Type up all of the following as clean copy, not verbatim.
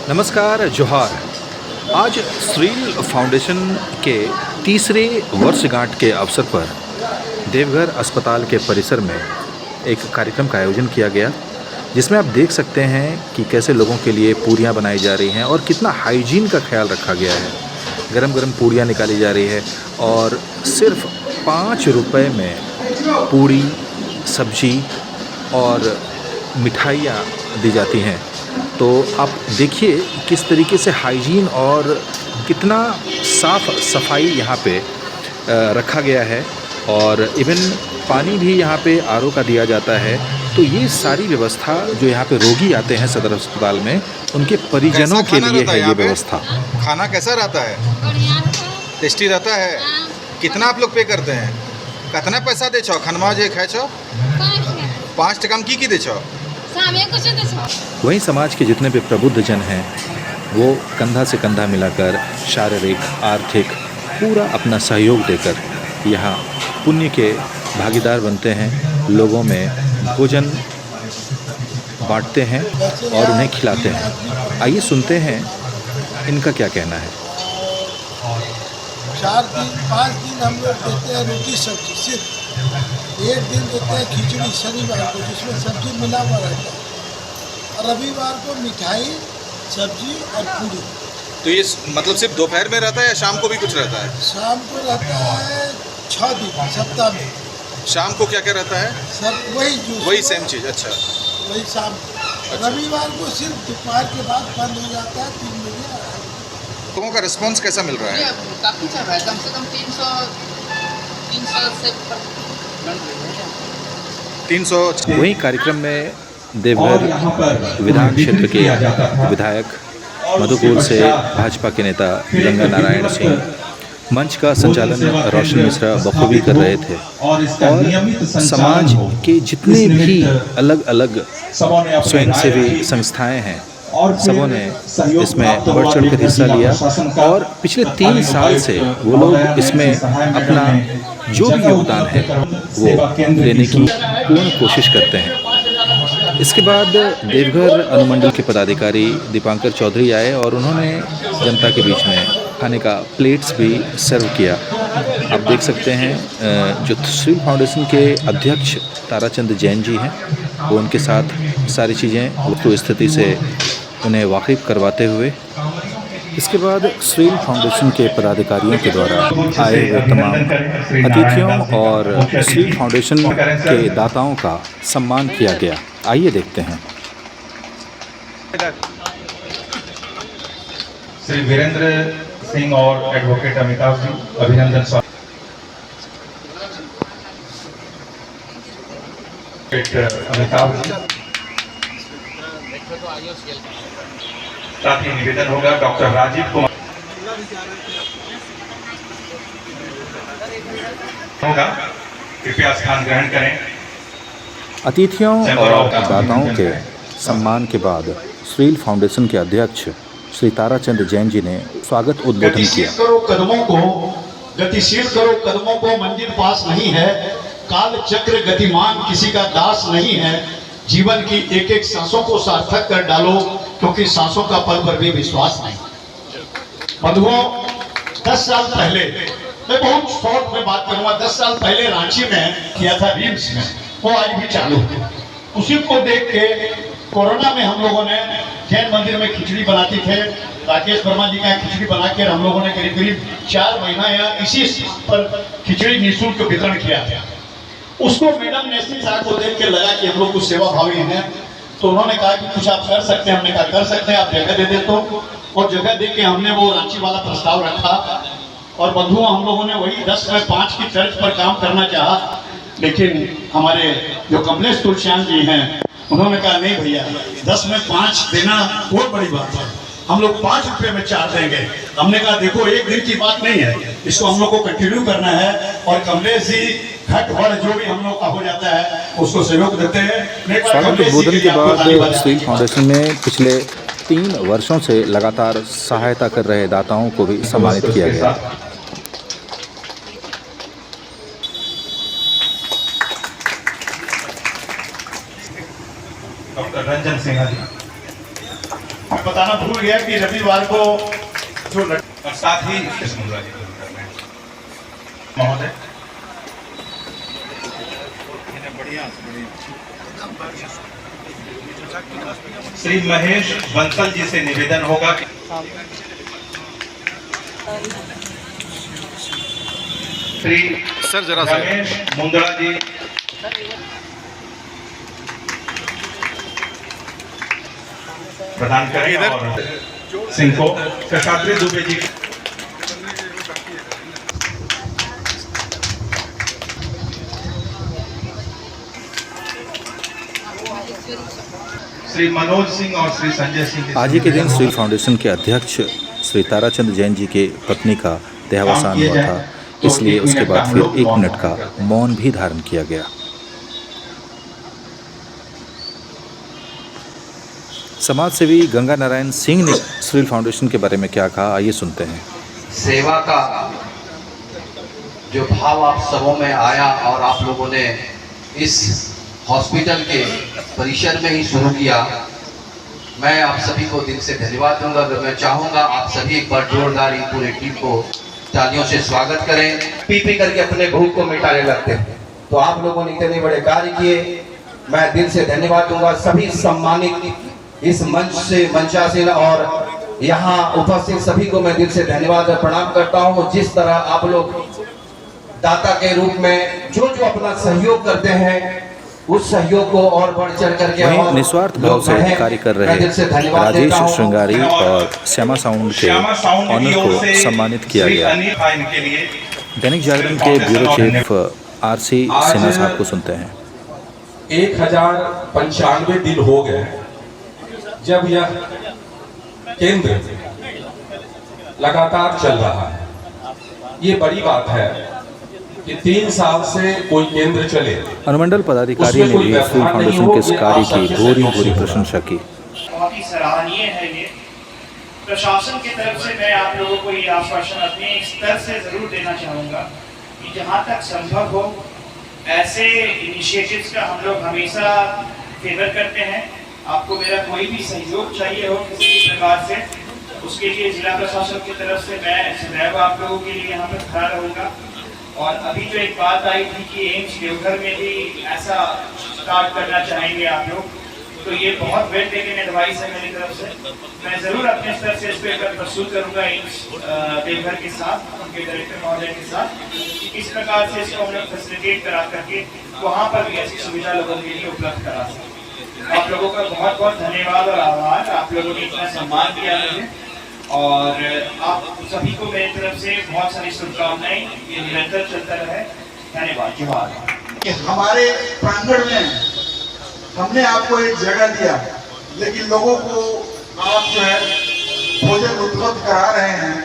नमस्कार, जोहार। आज श्रील फाउंडेशन के तीसरे वर्षगांठ के अवसर पर देवघर अस्पताल के परिसर में एक कार्यक्रम का आयोजन किया गया, जिसमें आप देख सकते हैं कि कैसे लोगों के लिए पूरियां बनाई जा रही हैं और कितना हाइजीन का ख्याल रखा गया है। गरम गरम पूरियां निकाली जा रही है और सिर्फ 5 रुपए में पूरी, सब्जी और मिठाइयाँ दी जाती हैं। तो आप देखिए किस तरीके से हाइजीन और कितना साफ़ सफाई यहाँ पे रखा गया है, और इवन पानी भी यहाँ पे आरओ का दिया जाता है। तो ये सारी व्यवस्था जो यहाँ पे रोगी आते हैं सदर अस्पताल में, उनके परिजनों के लिए है ये व्यवस्था। खाना कैसा रहता है? बढ़िया रहता है। टेस्टी रहता है। हाँ, कितना आप लोग पे करते हैं? कितना पैसा दे छो खनवा जे खाए छो? 5 टका में की दे छो? सामे कुछ दे छो। वहीं समाज के जितने भी प्रबुद्ध जन हैं वो कंधा से कंधा मिलाकर शारीरिक, आर्थिक पूरा अपना सहयोग देकर यहाँ पुण्य के भागीदार बनते हैं। लोगों में भोजन बांटते हैं और उन्हें खिलाते हैं। आइए सुनते हैं इनका क्या कहना है। 4 दिन 5 दिन हम लोग देते हैं रोटी सब्जी, सिर्फ 1 दिन देते हैं खिचड़ी शनिवार को, जिसमें सब्जी मिला हुआ रहता है, और रविवार को मिठाई, सब्जी और पूरी। तो ये मतलब सिर्फ दोपहर में रहता है या शाम को भी कुछ रहता है? शाम को रहता है 6 दिन सप्ताह में। शाम को क्या क्या रहता है? सब वही वही सेम चीज़। अच्छा, वही शाम को। रविवार को सिर्फ दोपहर के बाद बंद हो जाता है 3 बजे। लोगों का रिस्पॉन्स कैसा मिल रहा है? काफ़ी चल रहा है, कम से कम 300 से ऊपर बन रही है। 300। वहीं कार्यक्रम में देवघर विधान क्षेत्र के विधायक, मधुपुर से भाजपा के नेता गंगा नारायण सिंह मंच का संचालन रोशन मिश्रा बखूबी कर रहे थे, और समाज के जितने भी अलग अलग स्वयंसेवी संस्थाएं हैं सबों ने इसमें बढ़ चढ़ कर हिस्सा लिया, और पिछले 3 साल से वो लोग इसमें अपना जो भी योगदान है वो देने की पूर्ण कोशिश करते हैं। इसके बाद देवघर अनुमंडल के पदाधिकारी दीपांकर चौधरी आए और उन्होंने जनता के बीच में खाने का प्लेट्स भी सर्व किया। आप देख सकते हैं जो श्रील फाउंडेशन के अध्यक्ष ताराचंद जैन जी हैं, वो उनके साथ सारी चीज़ें वस्तु स्थिति से उन्हें वाकिफ़ करवाते हुए, इसके बाद श्रील फाउंडेशन के पदाधिकारियों के द्वारा आए हुए तमाम अतिथियों और श्रील फाउंडेशन के दाताओं का सम्मान किया गया। आइए देखते हैं। श्री वीरेंद्र सिंह और एडवोकेट अमिताभ सिंह, अभिनंदन स्वागत। अमिताभ जी, साथ ही निवेदन होगा डॉक्टर राजीव कुमार होगा, कृपया स्थान ग्रहण करें। अतिथियों और दाताओं के सम्मान के बाद श्रील फाउंडेशन के अध्यक्ष श्री ताराचंद जैन जी ने स्वागत उद्बोधन किया। गतिशील करो कदमों को, गतिशील करो कदमों को, मंजिल पास नहीं है। काल चक्र गतिमान किसी का दास नहीं है। जीवन की एक एक सांसों को सार्थक कर डालो, क्योंकि सांसों का पल पर भी विश्वास नहीं। बंधुओं, 10 साल पहले, मैं बहुत शॉर्ट में बात करूंगा, 10 साल पहले रांची में किया था रिम्स में, वो आज भी चालू है। उसी को देख के कोरोना में हम लोगों ने जैन मंदिर में खिचड़ी बनाती थे, राकेश वर्मा जी का खिचड़ी बना के हम लोगों ने करीब करीब 4 महीना या इसी पर खिचड़ी निःशुल्क वितरण किया था। उसको मैडम नेस्टी साहब को देख के लगा कि हम लोग कुछ सेवा भावी हैं, तो उन्होंने कहा कि कुछ आप कर सकते हैं। हमने कहा कर सकते हैं, आप जगह दे दे तो, और जगह दे के हमने वो रांची वाला प्रस्ताव रखा। और बंधुओं, हम लोगों ने वही 10 में 5 की चर्च पर काम करना चाहा, लेकिन हमारे जो कमलेश तुलसियान जी हैं उन्होंने कहा नहीं भैया, 10 में 5 देना बहुत बड़ी बात है, हम लोग 5 रुपये में 4 देंगे। हमने कहा देखो, एक दिन की बात नहीं है, इसको हम लोग को कंटिन्यू करना है। और कमलेश जी घट बढ़ जो भी हम लोग का हो जाता है उसको सहयोग देते हैं। स्वागत उद्बोधन के बाद श्रील फाउंडेशन ने पिछले 3 वर्षों से लगातार सहायता कर रहे दाताओं को भी सम्मानित किया गया। डॉक्टर रंजन सिन्हा जी। बताना भूल गया कि रविवार को जो और साथ ही महोदय श्री महेश बंसल जी से निवेदन होगा कि श्री सर जरा सा रमेश मुंदड़ा जी प्रदान करें और सिंह को प्रशांत दुबे जी श्री मनोज सिंह और श्री संजय सिंह आज ही के दिन स्टील फाउंडेशन के अध्यक्ष श्री ताराचंद जैन जी के पत्नी का देहावसान हुआ था, इसलिए उसके बाद फिर 1 मिनट का मौन भी धारण किया गया। समाज सेवी गंगा नारायण सिंह ने स्टील फाउंडेशन के बारे में क्या कहा, आइए सुनते हैं। सेवा का जो भाव आप सबों में आया और आप लोगों ने इस हॉस्पिटल के परिसर में ही शुरू किया, मैं आप सभी को दिल से धन्यवाद दूंगा। मैं चाहूंगा आप सभी एक बार जोरदार इन पूरी टीम को तालियों से स्वागत करें। पी करके अपने भूख को मिटाने लगते हैं, तो आप लोगों ने इतने बड़े कार्य किए, मैं दिल से धन्यवाद दूंगा। सभी सम्मानित इस मंच से मंचासीन और यहाँ उपस्थित सभी को मैं दिल से धन्यवाद और प्रणाम करता हूँ। जिस तरह आप लोग दाता के रूप में जो अपना सहयोग करते हैं, उस सहयोग को और बढ़ चढ़ करके वहीं निस्वार्थ भाव से कार्य कर रहे राजेश श्रृंगारी और श्यामा साउंड के ऑनर को सम्मानित किया गया। दैनिक जागरण के ब्यूरो चीफ आरसी सिन्हा साहब को सुनते हैं। 1095 दिन हो गए जब यह केंद्र लगातार चल रहा है। ये बड़ी बात है कि 3 साल से कोई केंद्र चले। अनुमंडल पदाधिकारी ने भी स्टील फाउंडेशन के इस कार्य की भूरी प्रशंसा की। बहुत ही सराहनीय है ये। प्रशासन की तरफ से मैं आप लोगों को ये आश्वासन अपने स्तर से जरूर देना चाहूँगा कि जहाँ तक संभव हो ऐसे इनिशिएटिव्स का हम लोग हमेशा फेवर करते हैं। आपको मेरा कोई भी सहयोग चाहिए हो किसी भी प्रकार से, उसके लिए जिला प्रशासन की तरफ से मैं सदैव आप लोगों के लिए यहाँ पर खड़ा रहूँगा। और अभी जो एक बात आई थी कि एम्स देवघर में भी ऐसा स्टार्ट करना चाहेंगे आप लोग, तो ये बहुत वेल टेकन एडवाइस है मेरी तरफ से। मैं ज़रूर अपने स्तर से इस पर प्रस्तुत करूँगा एम्स देवघर के साथ, उनके डायरेक्टर महोदय के साथ, कि किस प्रकार से इसको हम लोग फैसिलिटेट करा करके वहाँ पर भी ऐसी सुविधा लोगों के लिए उपलब्ध करा सकें। आप लोगों का बहुत बहुत धन्यवाद और आभार, आप लोगों ने इतना सम्मान किया मुझे, और आप सभी को मेरी तरफ से बहुत सारी शुभकामनाएं, ये निरंतर चलता रहे। धन्यवाद। जोहार। कि हमारे प्रांगण में हमने आपको एक जगह दिया, लेकिन लोगों को आप जो है भोजन उपलब्ध करा रहे हैं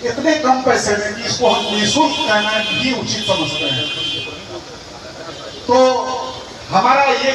इतने कम पैसे में कि इसको हम निःशुल्क कहना भी उचित समझते हैं। तो हमारा ये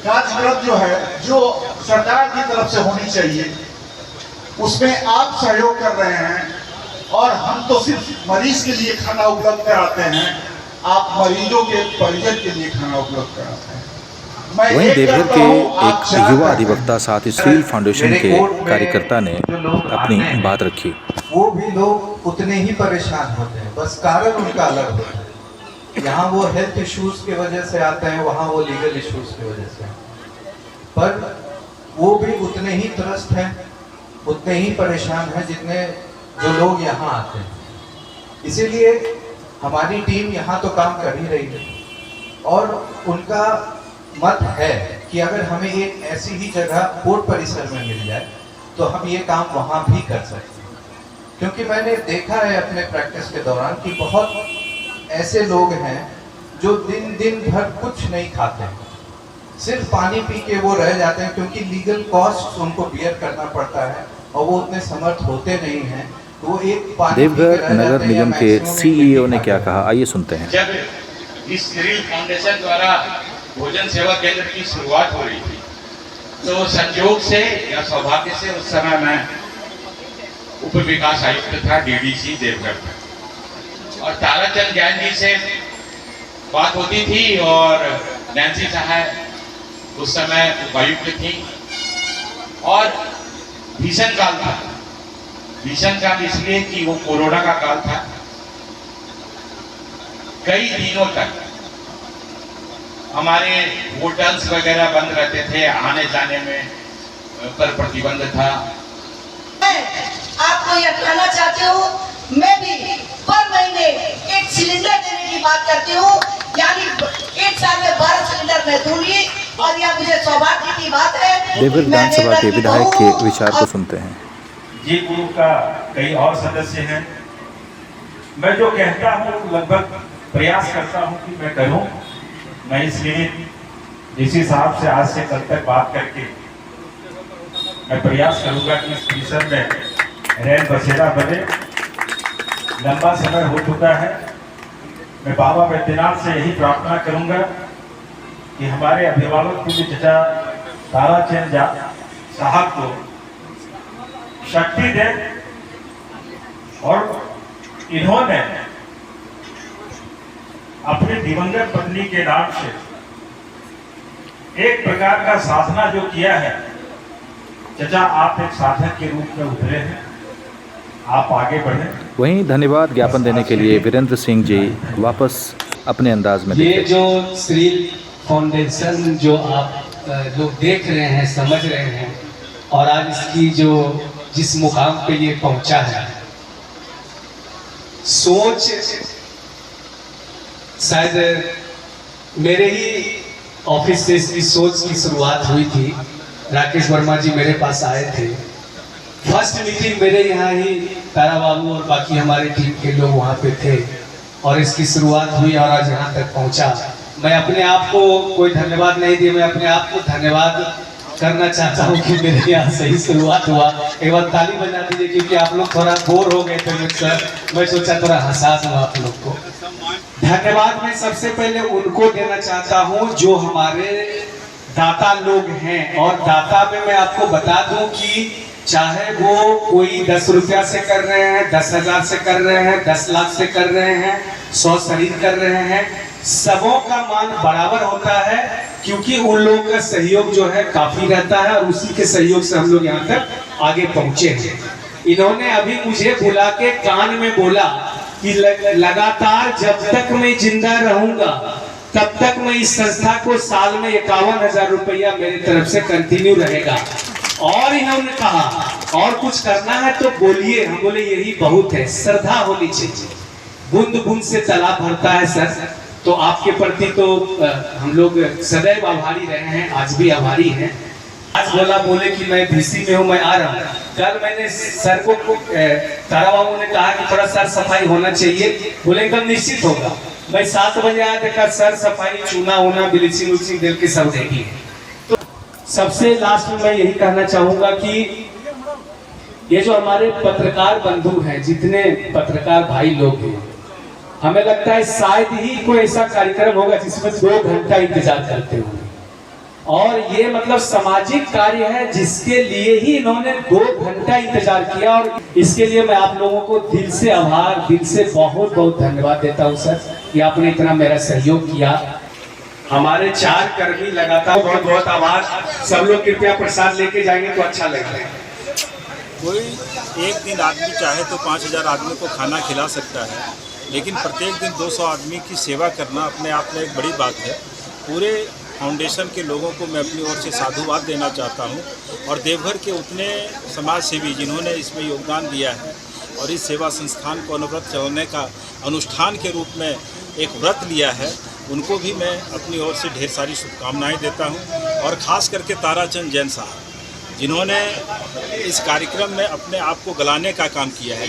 कार्यक्रम जो है, जो सरकार की तरफ से होनी चाहिए, उसमें आप सहयोग कर रहे हैं। और हम तो सिर्फ मरीज के लिए खाना उपलब्ध कराते हैं, आप मरीजों के परिजन के लिए खाना उपलब्ध कराते हैं। वहीं देवघर के एक युवा अधिवक्ता साथ स्टील फाउंडेशन के कार्यकर्ता ने अपनी बात रखी। वो भी लोग उतने ही परेशान होते हैं, बस कारण उनका अलग होता है। यहाँ वो हेल्थ इश्यूज की वजह से आते हैं, वहाँ वो लीगल इश्यूज की वजह से, पर वो भी उतने ही त्रस्त हैं, उतने ही परेशान हैं जितने जो लोग यहाँ आते हैं। इसीलिए हमारी टीम यहाँ तो काम कर ही रही है, और उनका मत है कि अगर हमें एक ऐसी ही जगह कोर्ट परिसर में मिल जाए तो हम ये काम वहाँ भी कर सकते हैं। क्योंकि मैंने देखा है अपने प्रैक्टिस के दौरान कि बहुत ऐसे लोग हैं जो दिन भर कुछ नहीं खाते हैं, सिर्फ पानी पी के वो रह जाते हैं, क्योंकि लीगल कॉस्ट उनको बियर करना पड़ता है और वो उतने समर्थ होते नहीं हैं। तो वो एक देवघर नगर निगम के सीईओ ने क्या कहा, आइए सुनते हैं। जब इस स्टील फाउंडेशन द्वारा भोजन सेवा केंद्र की शुरुआत हो रही थी, तो संयोग से या सौभाग्य से उस समय मैं उप विकास आयुक्त था डीडीसी देवघर में, और ताराचंद जैन जी से बात होती थी, और नैन्सी साहब उस समय उपायुक्त थी, और भीषण काल था। भीषण काल इसलिए कि वो कोरोना का काल था। कई दिनों तक हमारे होटल्स वगैरह बंद रहते थे, आने जाने में पर प्रतिबंध था। आपको यह कहना चाहती हूँ, मैं भी पर महीने 1 सिलेंडर देने की बात करती हूँ, यानी 1 साल में 12 सिलेंडर मैं दूंगी, और यह मुझे सौभाग्य की बात है। देवघर विधानसभा के विधायक के विचार को सुनते हैं। जी ग्रुप का कई और सदस्य हैं। मैं जो कहता हूँ लगभग प्रयास करता हूँ कि मैं करूँ। मैं इसलिए डीसी साहब से आज से कल तक बात करके मैं प्रयास करूंगा कि इस परिसर में रैन बसेरा बने। लंबा समय हो चुका है। मैं बाबा बैद्यनाथ से यही प्रार्थना करूंगा कि हमारे अभिभावक पूज्य चचा ताराचंद साहब को शक्ति दे, और इन्होंने अपने दिवंगत पत्नी के नाम से एक प्रकार का साधना जो किया है। चचा, आप एक साधक के रूप में उभरे हैं, आप आगे बढ़े। वहीं धन्यवाद ज्ञापन देने के लिए वीरेंद्र सिंह जी वापस अपने अंदाज में ये जो श्रील फाउंडेशन जो आप लोग देख रहे हैं, समझ रहे हैं, और आज इसकी जो जिस मुकाम पे ये पहुंचा है, सोच शायद मेरे ही ऑफिस से इसकी सोच की शुरुआत हुई थी। राकेश वर्मा जी मेरे पास आए थे। फर्स्ट मीटिंग मेरे यहाँ ही, तारा बाबू और बाकी हमारे टीम के लोग वहाँ पे थे, और इसकी शुरुआत हुई और आज यहाँ तक पहुँचा। मैं अपने आप को कोई धन्यवाद नहीं दिया, मैं अपने आप को धन्यवाद करना चाहता हूँ कि मेरे यहाँ से ही शुरुआत हुआ। एक बार ताली बजा दीजिए, क्योंकि आप लोग थोड़ा बोर हो गए थे मुझसे, मैं सोचा थोड़ा हंसा दूँ आप लोग को। धन्यवाद मैं सबसे पहले उनको देना चाहता हूँ जो हमारे दाता लोग हैं, और दाता में मैं आपको बता दूं कि चाहे वो कोई 10 रुपया से कर रहे हैं, 10,000 से कर रहे हैं, 10 लाख से कर रहे हैं, 100 शरीर कर रहे हैं, सबों का मान बराबर होता है, क्योंकि उन लोगों का सहयोग जो है काफी रहता है, और उसी के सहयोग से हम लोग यहाँ तक आगे पहुंचे हैं। इन्होंने अभी मुझे बुला के कान में बोला कि लगातार जब तक मैं जिंदा रहूंगा तब तक मैं इस संस्था को साल में 51,000 रुपया मेरी तरफ से कंटिन्यू रहेगा। और इन्होंने कहा और कुछ करना है तो बोलिए। हम बोले यही बहुत है, श्रद्धा होनी चाहिए। बूंद बूंद से तालाब भरता है सर, तो आपके प्रति तो हम लोग सदैव आभारी रहे हैं, आज भी आभारी हैं। आज बोले कि मैं भीसी में हूँ, मैं आ रहा हूँ। कल मैंने सर को तारा बाबू ने कहा कि थोड़ा सर सफाई होना चाहिए, बोले एकदम निश्चित होगा। मैं 7 बजे आया, देखा सर सफाई, चूना उना ब्लीचिंग उचिंग दिल की सब देखी है। तो सबसे लास्ट में मैं यही कहना चाहूंगा कि ये जो हमारे पत्रकार बंधु हैं, जितने पत्रकार भाई लोग हैं, हमें लगता है शायद ही कोई ऐसा कार्यक्रम होगा जिसमें 2 घंटा इंतजार करते होंगे। और ये मतलब सामाजिक कार्य है जिसके लिए ही इन्होंने 2 घंटा इंतजार किया, और इसके लिए मैं आप लोगों को दिल से आभार, दिल से बहुत बहुत धन्यवाद देता हूँ सर कि आपने इतना मेरा सहयोग किया। हमारे 4 कर्मी लगातार, बहुत बहुत आभार। सब लोग कृपया प्रसाद लेके जाएंगे तो अच्छा लगेगा। कोई एक दिन आदमी चाहे तो 5,000 आदमी को खाना खिला सकता है, लेकिन प्रत्येक दिन 200 आदमी की सेवा करना अपने आप में एक बड़ी बात है। पूरे फाउंडेशन के लोगों को मैं अपनी ओर से साधुवाद देना चाहता हूं, और देवघर के उतने समाज सेवी जिन्होंने इसमें योगदान दिया है और इस सेवा संस्थान को अनवरत चलाने का अनुष्ठान के रूप में एक व्रत लिया है, उनको भी मैं अपनी ओर से ढेर सारी शुभकामनाएं देता हूं। और ख़ास करके ताराचंद जैन साहब, जिन्होंने इस कार्यक्रम में अपने आप को गलाने का काम किया है।